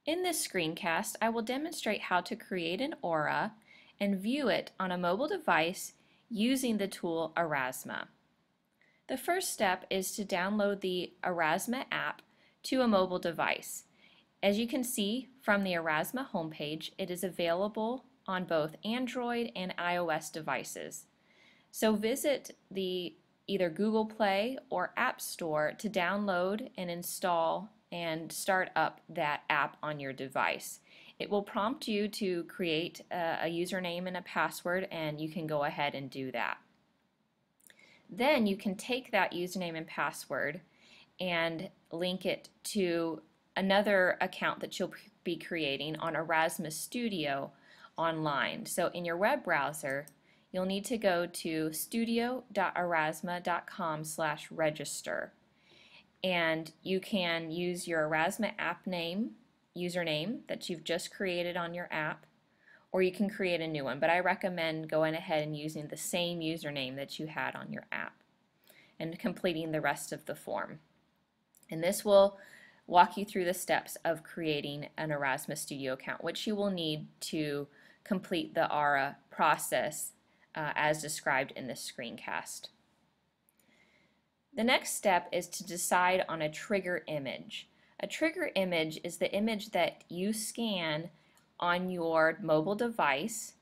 In this screencast, I will demonstrate how to create an aura and view it on a mobile device using the tool Aurasma. The first step is to download the Aurasma app to a mobile device. As you can see from the Aurasma homepage, it is available on both Android and iOS devices. So visit the either Google Play or App Store to download and install and start up that app on your device. It will prompt you to create a username and a password, and you can go ahead and do that. Then you can take that username and password and link it to another account that you'll be creating on Aurasma Studio online. So in your web browser, you'll need to go to studio.aurasma.com/register, and you can use your Aurasma app username that you've just created on your app, or you can create a new one, but I recommend going ahead and using the same username that you had on your app and completing the rest of the form. And this will walk you through the steps of creating an Aurasma Studio account, which you will need to complete the Aura process as described in this screencast. The next step is to decide on a trigger image. A trigger image is the image that you scan on your mobile device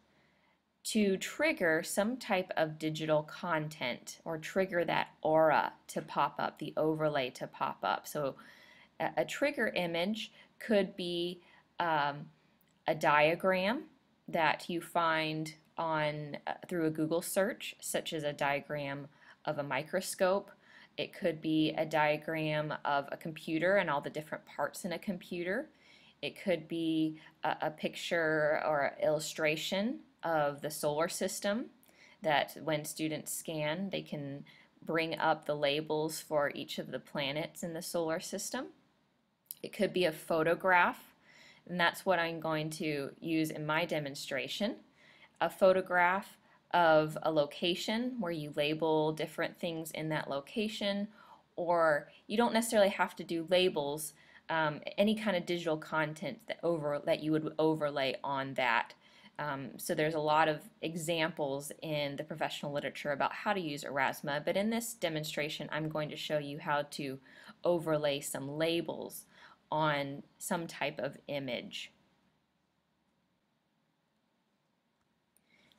to trigger some type of digital content or trigger that aura to pop up, the overlay to pop up. So a trigger image could be a diagram that you find on through a Google search, such as a diagram of a microscope. It could be a diagram of a computer and all the different parts in a computer. It could be a picture or an illustration of the solar system that when students scan, they can bring up the labels for each of the planets in the solar system. It could be a photograph, and that's what I'm going to use in my demonstration. A photograph of a location where you label different things in that location, or you don't necessarily have to do labels, any kind of digital content that you would overlay on that. So there's a lot of examples in the professional literature about how to use Aurasma, but in this demonstration I'm going to show you how to overlay some labels on some type of image.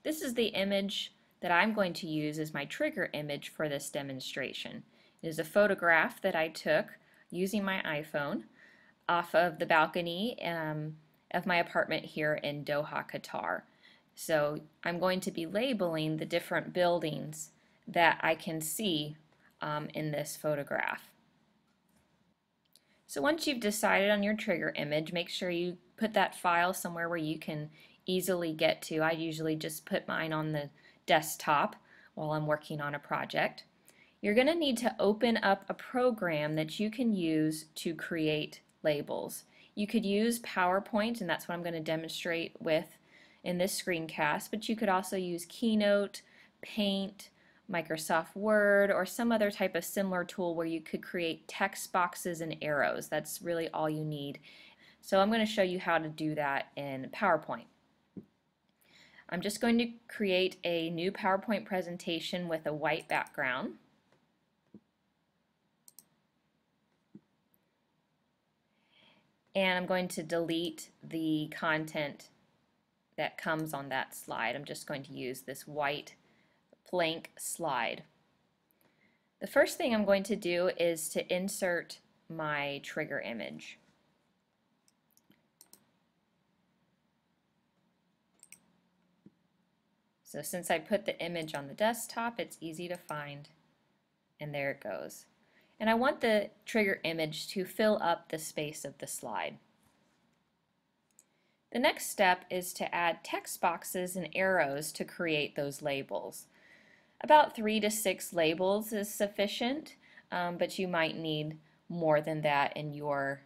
This is the image that I'm going to use as my trigger image for this demonstration. It is a photograph that I took using my iPhone off of the balcony of my apartment here in Doha, Qatar. So I'm going to be labeling the different buildings that I can see in this photograph. So once you've decided on your trigger image, make sure you put that file somewhere where you can easily get to. I usually just put mine on the desktop while I'm working on a project. You're going to need to open up a program that you can use to create labels. You could use PowerPoint, and that's what I'm going to demonstrate with in this screencast, but you could also use Keynote, Paint, Microsoft Word, or some other type of similar tool where you could create text boxes and arrows. That's really all you need. So I'm going to show you how to do that in PowerPoint. I'm just going to create a new PowerPoint presentation with a white background. And I'm going to delete the content that comes on that slide. I'm just going to use this white blank slide. The first thing I'm going to do is to insert my trigger image. So since I put the image on the desktop, it's easy to find, and there it goes. And I want the trigger image to fill up the space of the slide. The next step is to add text boxes and arrows to create those labels. About 3 to 6 labels is sufficient, but you might need more than that in your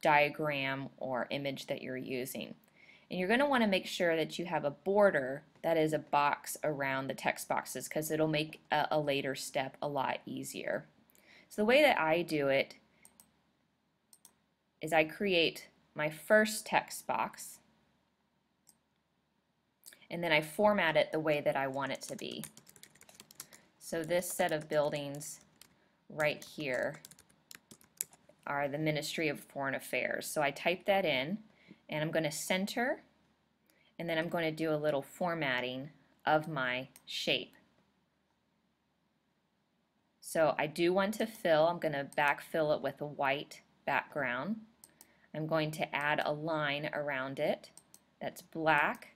diagram or image that you're using. And you're going to want to make sure that you have a border that is a box around the text boxes, because it'll make a later step a lot easier. So the way that I do it is I create my first text box, and then I format it the way that I want it to be. So this set of buildings right here are the Ministry of Foreign Affairs. So I type that in, and I'm going to center, and then I'm going to do a little formatting of my shape. So I do want to fill. I'm going to backfill it with a white background. I'm going to add a line around it that's black,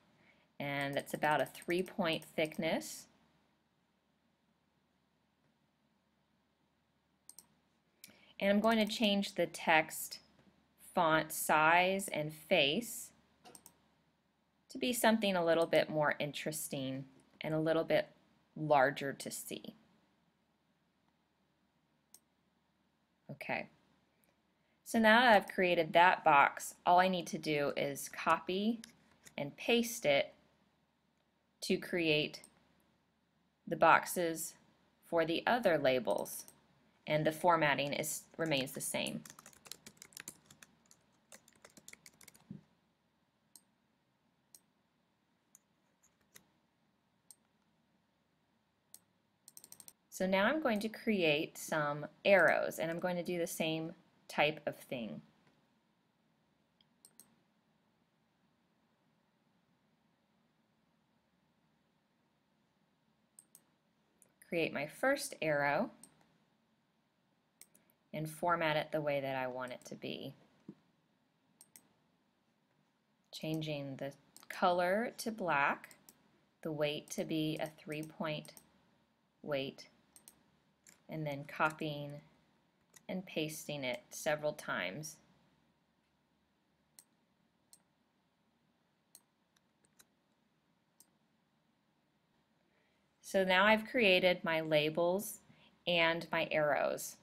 and it's about a 3-point thickness. And I'm going to change the text font size and face to be something a little bit more interesting and a little bit larger to see. Okay. So now that I've created that box, all I need to do is copy and paste it to create the boxes for the other labels, and the formatting remains the same. So now I'm going to create some arrows, and I'm going to do the same type of thing. Create my first arrow and format it the way that I want it to be. Changing the color to black, the weight to be a 3-point weight, and then copying and pasting it several times. So now I've created my labels and my arrows.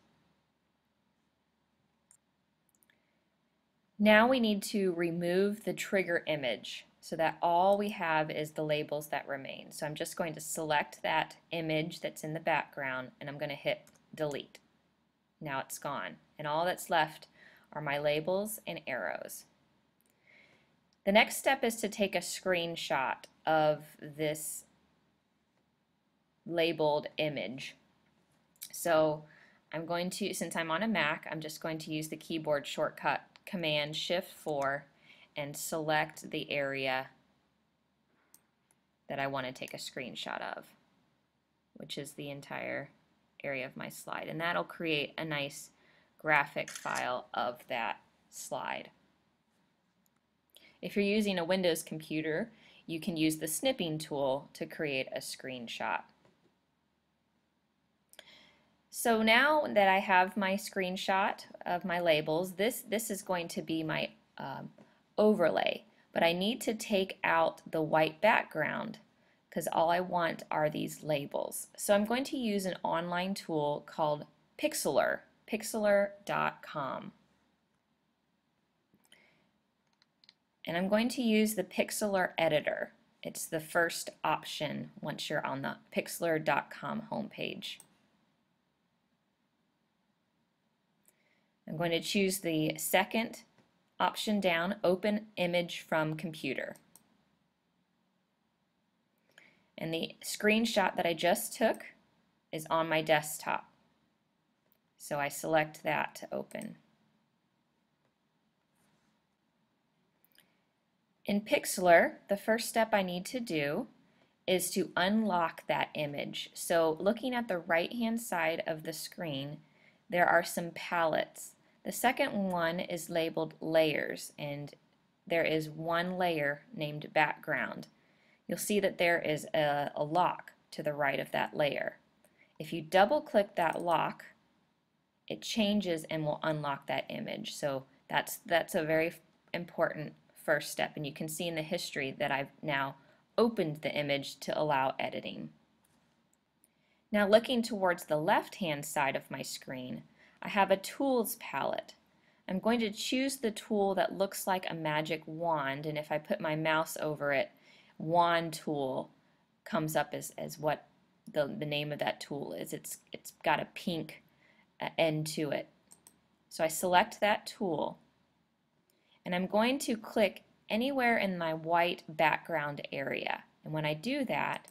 Now we need to remove the trigger image so that all we have is the labels that remain. So I'm just going to select that image that's in the background, and I'm going to hit delete. Now it's gone, and all that's left are my labels and arrows. The next step is to take a screenshot of this labeled image. So I'm going to, since I'm on a Mac, I'm just going to use the keyboard shortcut Command Shift 4 and select the area that I want to take a screenshot of, which is the entire area of my slide, and that'll create a nice graphic file of that slide. If you're using a Windows computer, you can use the snipping tool to create a screenshot. So now that I have my screenshot of my labels, this is going to be my overlay, but I need to take out the white background because all I want are these labels. So I'm going to use an online tool called Pixlr, pixlr.com. And I'm going to use the Pixlr editor. It's the first option once you're on the pixlr.com homepage. I'm going to choose the second option down, Open Image from Computer. And the screenshot that I just took is on my desktop. So I select that to open. In Pixlr, the first step I need to do is to unlock that image. So looking at the right-hand side of the screen, there are some palettes. The second one is labeled Layers, and there is one layer named Background. You'll see that there is a lock to the right of that layer. If you double-click that lock, it changes and will unlock that image. So that's a very important first step, and you can see in the history that I've now opened the image to allow editing. Now looking towards the left-hand side of my screen, I have a tools palette. I'm going to choose the tool that looks like a magic wand, and if I put my mouse over it, wand tool comes up as what the name of that tool is. It's got a pink end to it. So I select that tool, And I'm going to click anywhere in my white background area. And when I do that,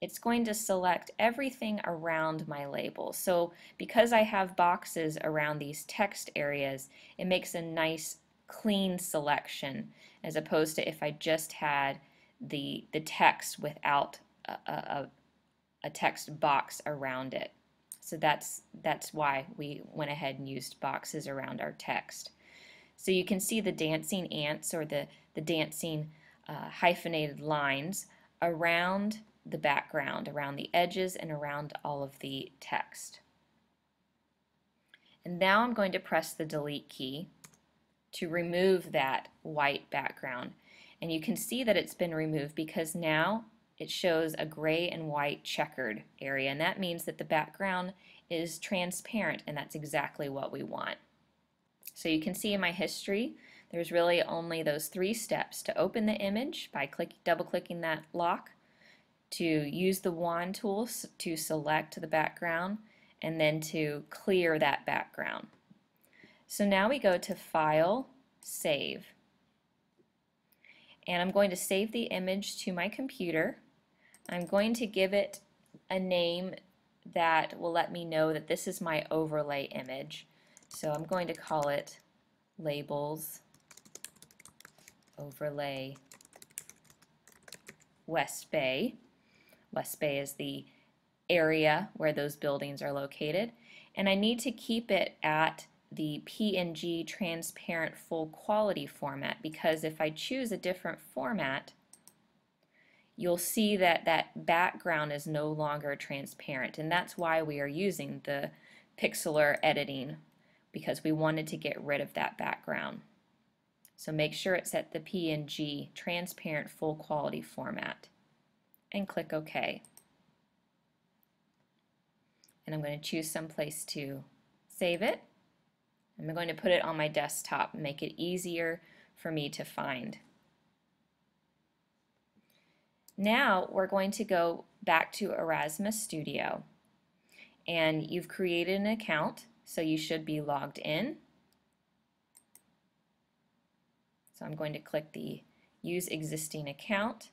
it's going to select everything around my label. So because I have boxes around these text areas, it makes a nice clean selection as opposed to if I just had the text without a text box around it. So that's why we went ahead and used boxes around our text. So you can see the dancing ants or the dancing hyphenated lines around the background, around the edges and around all of the text. And now I'm going to press the delete key to remove that white background. And you can see that it's been removed because now it shows a gray and white checkered area, and that means that the background is transparent, and that's exactly what we want. So you can see in my history there's really only those 3 steps: to open the image by double-clicking that lock, to use the wand tool to select the background, and then to clear that background. So now we go to File, Save. And I'm going to save the image to my computer. I'm going to give it a name that will let me know that this is my overlay image. So I'm going to call it Labels Overlay West Bay. West Bay is the area where those buildings are located. And I need to keep it at the PNG transparent full quality format, because if I choose a different format, you'll see that that background is no longer transparent, and that's why we are using the pixeler editing, because we wanted to get rid of that background. So make sure it's at the PNG transparent full quality format and click OK. And I'm going to choose some place to save it. I'm going to put it on my desktop and make it easier for me to find. Now we're going to go back to Aurasma Studio, and you've created an account, so you should be logged in. So I'm going to click the Use Existing Account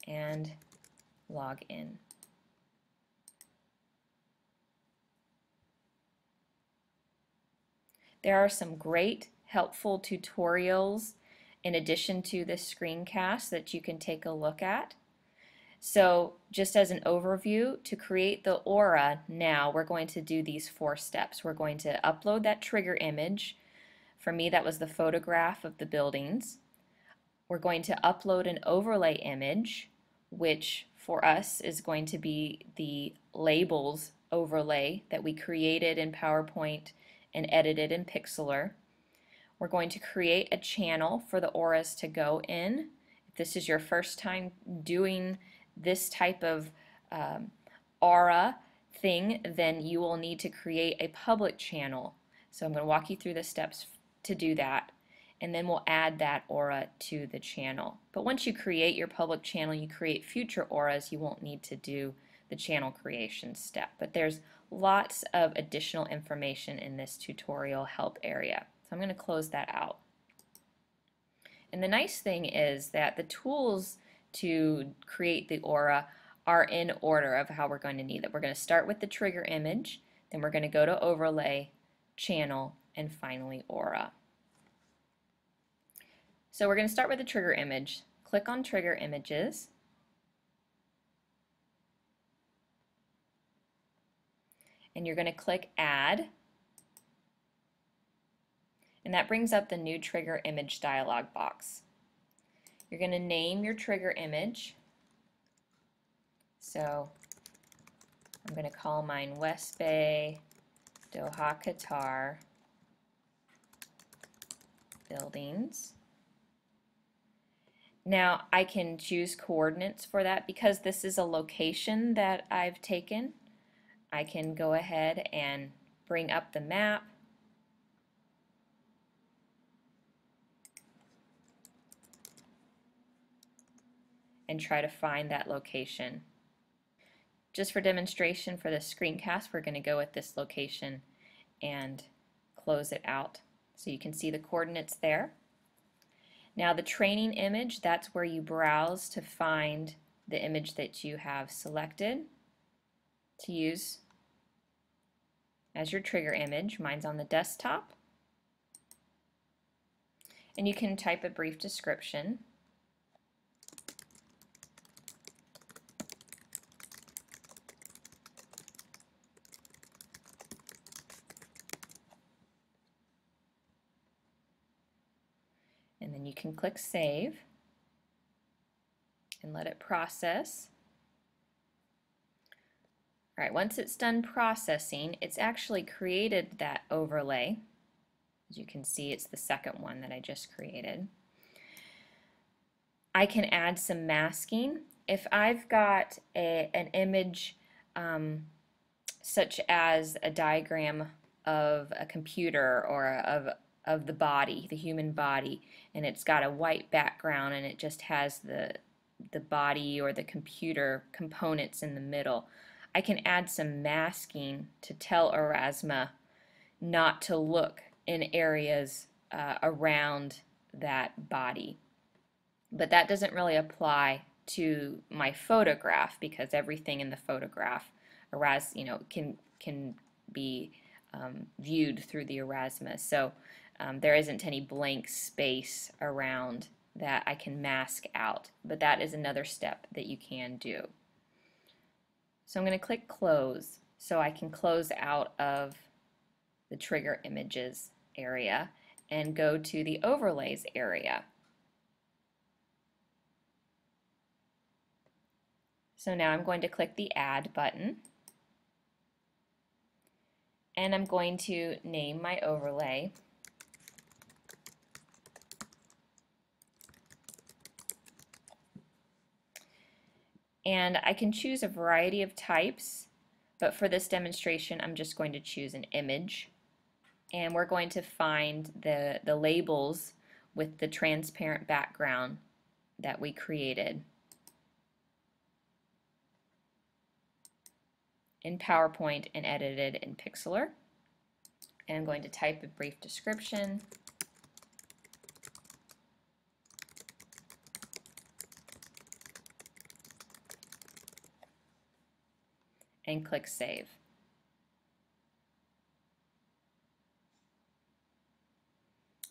and log in. There are some great helpful tutorials in addition to this screencast that you can take a look at. So just as an overview, to create the aura now, we're going to do these 4 steps. We're going to upload that trigger image. For me, that was the photograph of the buildings. We're going to upload an overlay image, which for us is going to be the labels overlay that we created in PowerPoint and edited in Pixlr. We're going to create a channel for the auras to go in. If this is your first time doing this type of aura thing, then you will need to create a public channel. So I'm going to walk you through the steps to do that, and then we'll add that aura to the channel. But once you create your public channel, you create future auras, you won't need to do the channel creation step. But there's lots of additional information in this tutorial help area. So I'm going to close that out. And the nice thing is that the tools to create the aura are in order of how we're going to need it. We're going to start with the trigger image, then we're going to go to overlay, channel, and finally aura. So we're going to start with the trigger image. Click on Trigger Images. And you're going to click Add. And that brings up the new trigger image dialog box. You're going to name your trigger image. So I'm going to call mine West Bay, Doha, Qatar buildings. Now I can choose coordinates for that because this is a location that I've taken. I can go ahead and bring up the map and try to find that location. Just for demonstration for the screencast, we're going to go with this location and close it out. So you can see the coordinates there. Now the training image, that's where you browse to find the image that you have selected to use as your trigger image. Mine's on the desktop. And you can type a brief description. And then you can click Save and let it process. All right, once it's done processing, it's actually created that overlay. As you can see, it's the second one that I just created. I can add some masking. If I've got an image such as a diagram of a computer or of the body, the human body, and it's got a white background and it just has the body or the computer components in the middle, I can add some masking to tell Aurasma not to look in areas around that body. But that doesn't really apply to my photograph because everything in the photograph can be viewed through the Aurasma. So there isn't any blank space around that I can mask out, but that is another step that you can do. So I'm going to click Close so I can close out of the Trigger Images area and go to the Overlays area. So now I'm going to click the Add button, and I'm going to name my overlay. And I can choose a variety of types, but for this demonstration I'm just going to choose an image. And we're going to find the labels with the transparent background that we created in PowerPoint and edited in Pixlr. And I'm going to type a brief description. And click Save.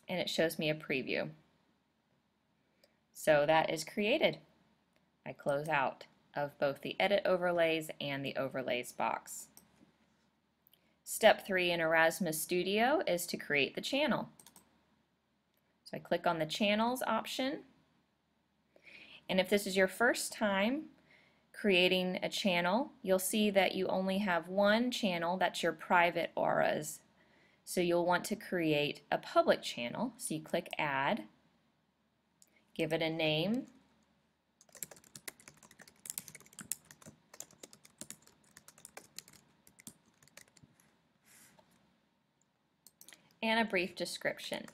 And it shows me a preview. So that is created. I close out of both the Edit Overlays and the Overlays box. Step 3 in Aurasma Studio is to create the channel. So I click on the Channels option, and if this is your first time creating a channel, you'll see that you only have one channel, that's your private auras. So you'll want to create a public channel. So you click Add, give it a name, and a brief description.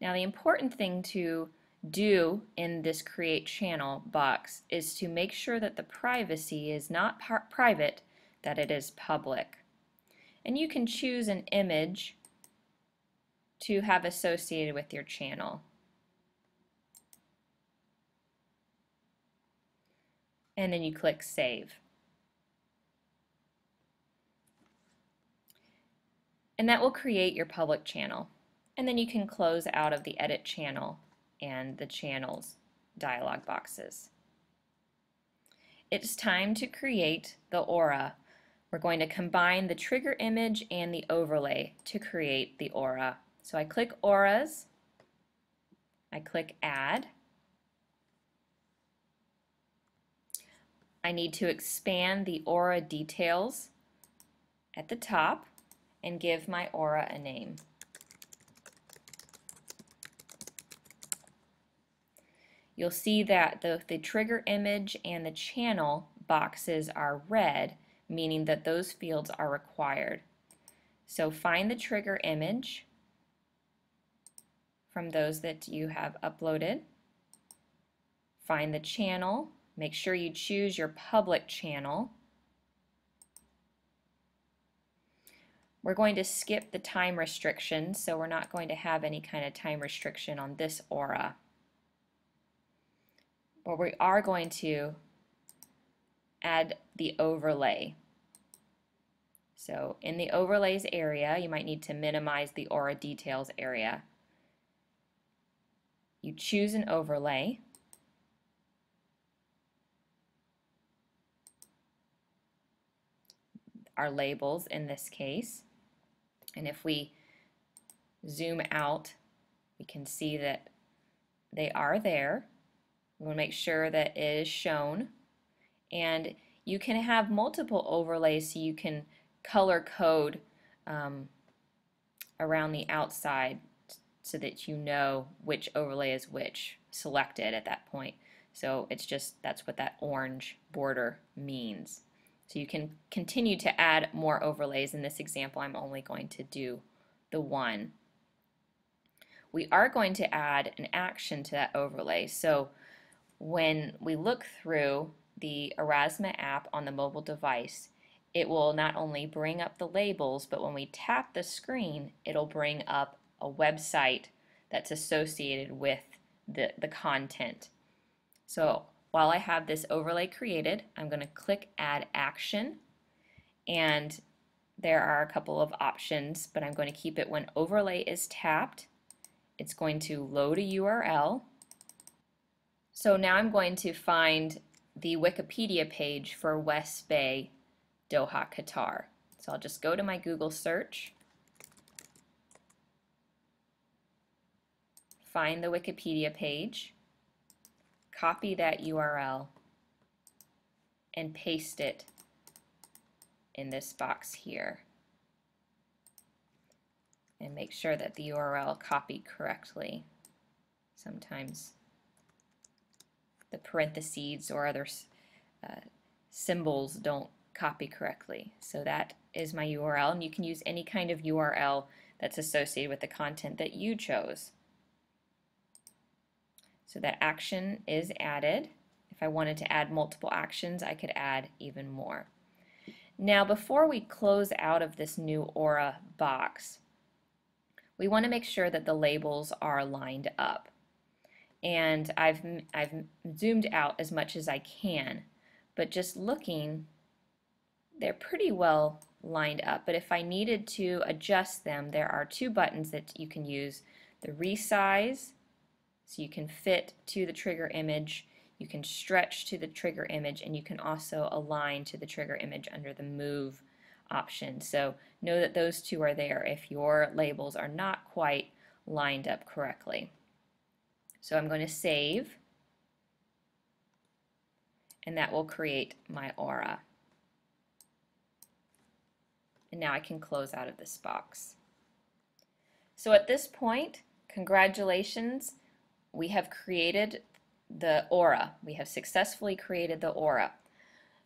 Now the important thing to do in this Create Channel box is to make sure that the privacy is not private, that it is public. And you can choose an image to have associated with your channel. And then you click Save. And that will create your public channel. And then you can close out of the Edit Channel and the Channels dialog boxes. It's time to create the aura. We're going to combine the trigger image and the overlay to create the aura. So I click Auras, I click Add. I need to expand the aura details at the top and give my aura a name. You'll see that the trigger image and the channel boxes are red, meaning that those fields are required. So find the trigger image from those that you have uploaded. Find the channel, Make sure you choose your public channel. We're going to skip the time restriction, so we're not going to have any kind of time restriction on this aura. But we are going to add the overlay. So in the overlays area, you might need to minimize the aura details area. You choose an overlay. Our labels in this case. And if we zoom out, we can see that they are there. We want to make sure that it is shown. And you can have multiple overlays so you can color code around the outside so that you know which overlay is which selected at that point. So it's just, that's what that orange border means. So you can continue to add more overlays. In this example, I'm only going to do the one. We are going to add an action to that overlay. So when we look through the Aurasma app on the mobile device, it will not only bring up the labels, but when we tap the screen, it'll bring up a website that's associated with the content. So while I have this overlay created, I'm going to click Add Action, and there are a couple of options, but I'm going to keep it when overlay is tapped. It's going to load a URL. So now I'm going to find the Wikipedia page for West Bay, Doha, Qatar. So I'll just go to my Google search, find the Wikipedia page, copy that URL, and paste it in this box here. And make sure that the URL copied correctly. Sometimes the parentheses or other symbols don't copy correctly. So that is my URL, and you can use any kind of URL that's associated with the content that you chose. So that action is added. If I wanted to add multiple actions, I could add even more. Now, before we close out of this new aura box, we want to make sure that the labels are lined up. And I've zoomed out as much as I can, but just looking, they're pretty well lined up. But if I needed to adjust them, there are two buttons that you can use. The resize, so you can fit to the trigger image, you can stretch to the trigger image, and you can also align to the trigger image under the move option. So know that those two are there if your labels are not quite lined up correctly. So I'm going to save, and that will create my aura. And now I can close out of this box. So at this point, congratulations, we have created the aura. We have successfully created the aura.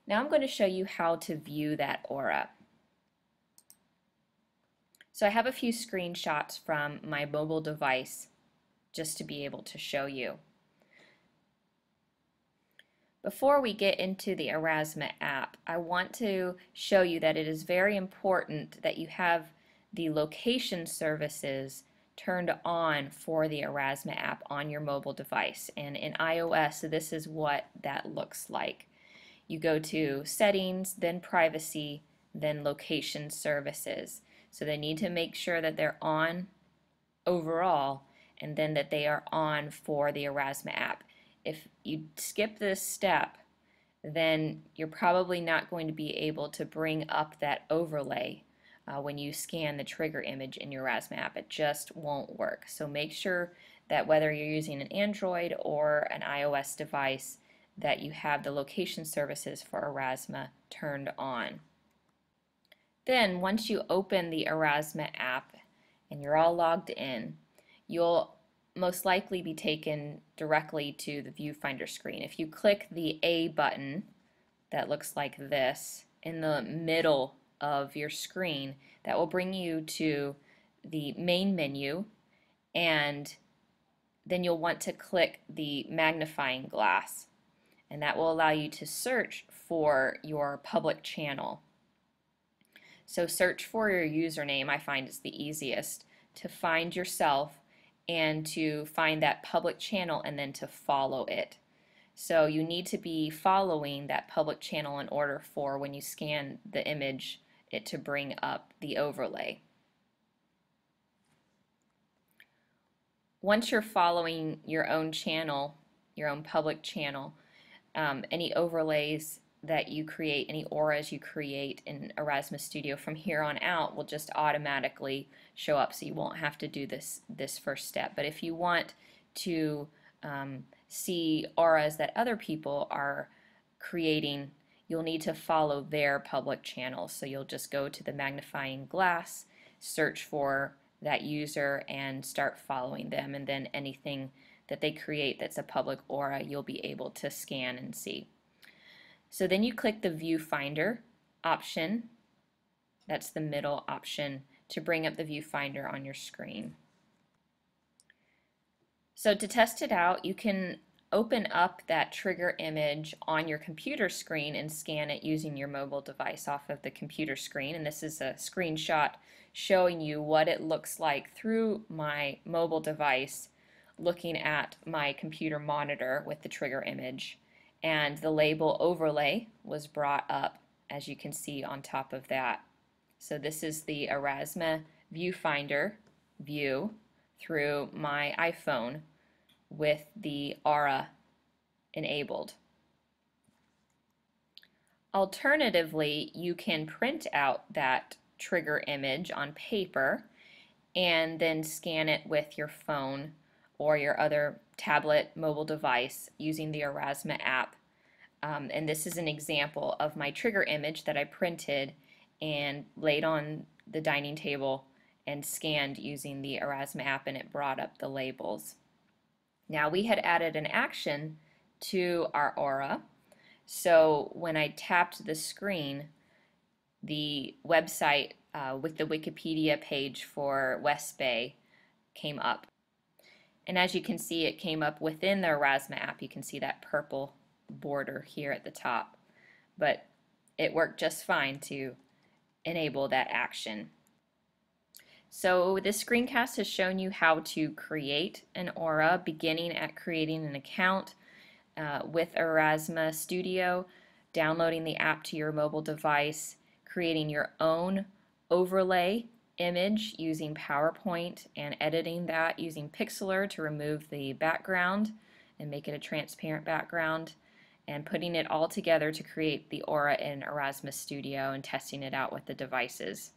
Now I'm going to show you how to view that aura. So I have a few screenshots from my mobile device just to be able to show you. Before we get into the Aurasma app, I want to show you that it is very important that you have the location services turned on for the Aurasma app on your mobile device. And in iOS, this is what that looks like. You go to Settings, then Privacy, then Location Services. So they need to make sure that they're on overall, and then that they are on for the Aurasma app. If you skip this step, then you're probably not going to be able to bring up that overlay when you scan the trigger image in your Aurasma app. It just won't work. So make sure that whether you're using an Android or an iOS device, that you have the location services for Aurasma turned on. Then once you open the Aurasma app and you're all logged in, you'll most likely be taken directly to the viewfinder screen. If you click the A button that looks like this in the middle of your screen, that will bring you to the main menu, and then you'll want to click the magnifying glass, and that will allow you to search for your public channel. So search for your username, I find, is the easiest to find yourself and to find that public channel and then to follow it. So you need to be following that public channel in order for, when you scan the image, it to bring up the overlay. Once you're following your own channel, your own public channel, any overlays that you create, any auras you create in Aurasma Studio from here on out will just automatically show up, so you won't have to do this first step. But if you want to see auras that other people are creating, you'll need to follow their public channels. So you'll just go to the magnifying glass, search for that user, and start following them, and then anything that they create that's a public aura you'll be able to scan and see. So then you click the viewfinder option, that's the middle option, to bring up the viewfinder on your screen. So to test it out, you can open up that trigger image on your computer screen and scan it using your mobile device off of the computer screen. And this is a screenshot showing you what it looks like through my mobile device, looking at my computer monitor with the trigger image. And the label overlay was brought up, as you can see, on top of that. So this is the Aurasma viewfinder view through my iPhone with the aura enabled. Alternatively, you can print out that trigger image on paper and then scan it with your phone or your other tablet mobile device using the Aurasma app. And this is an example of my trigger image that I printed and laid on the dining table and scanned using the Aurasma app, and it brought up the labels. Now we had added an action to our aura, so when I tapped the screen, the website with the Wikipedia page for West Bay came up. And as you can see, it came up within the Aurasma app. You can see that purple border here at the top, but it worked just fine to enable that action. So this screencast has shown you how to create an aura, beginning at creating an account with Aurasma Studio, downloading the app to your mobile device, creating your own overlay image using PowerPoint, and editing that using Pixlr to remove the background and make it a transparent background, and putting it all together to create the aura in Aurasma Studio and testing it out with the devices.